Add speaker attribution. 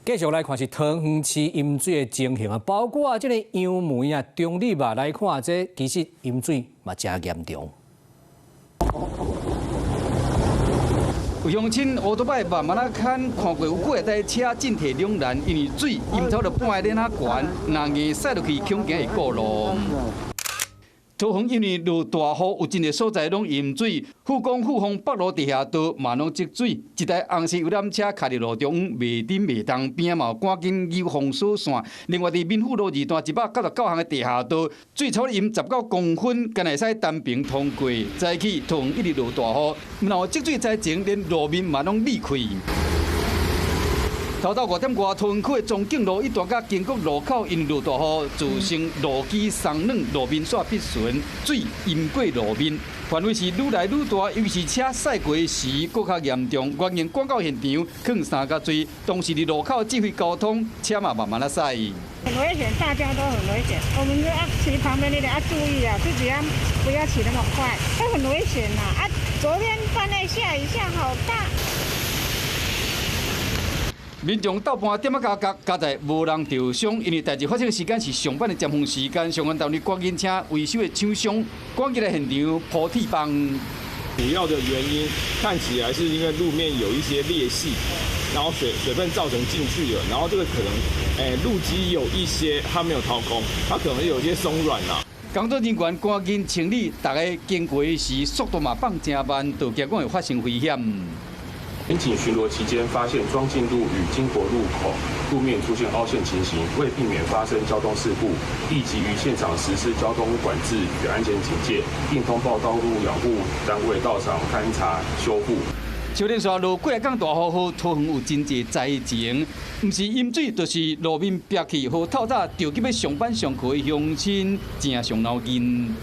Speaker 1: 繼續來看是桃園市淹水的情形啊，包括這個楊梅啊、中壢啊來看，這其實淹水嘛真嚴重。
Speaker 2: 有鄉親烏多擺慢慢啊看過有幾台車進退兩難，因為水淹透了半個臉啊懸，那硬駛落去恐驚會過路。桃園因為落大雨，有真個所在攏淹水。富岡富豐北路地下道嘛攏積水，一台紅色遊覽車卡佇路中袂頂袂動，邊嘛有趕緊移封鎖線。另外佇民富路2段199號的地下道，水超淹19公分，敢會使單邊通過。早起桃園一直落大雨，若有積水災情，連路面嘛攏裂開。頭到5點外，桃園區的中景路一段甲經國路口因落大雨，造成路基鬆軟，路面煞必順，水淹過路面，範圍是愈來愈大，尤其是車駛過時更較嚴重。原因趕到現場，囥3角錐，當時佇路口指揮交通，車嘛慢慢啊駛。
Speaker 3: 很危險，大家都很危險。我們騎旁邊的人要注意啊，自己要不要騎那麼快，都很危險吶。昨天半夜下雨下好大。
Speaker 2: 民眾到半點啊加在無人受傷，因為代志發生的時間是上班的尖峰時間，相關單位趕緊請維修的廠商趕緊來現場鋪鐵幫。
Speaker 4: 主要的原因看起來是因為路面有一些裂隙，然後水分造成進去了，然後這個可能路基有一些它沒有掏空，它可能有一些鬆軟啦。
Speaker 2: 工作人員趕緊清理，大家經過時速度嘛放真慢，就驚講會發生危險。
Speaker 5: 民警巡邏期間，發現莊敬路與經國路口路面出現凹陷情形，為避免發生交通事故，立即於現場實施交通管制與安全警戒，並通報道路養護單位到場勘查修復。
Speaker 2: 小連續落幾日港大雨後，桃園有真濟災情，唔是淹水，就是路面憋氣和透早着急要上班上課的鄉親，真上腦筋。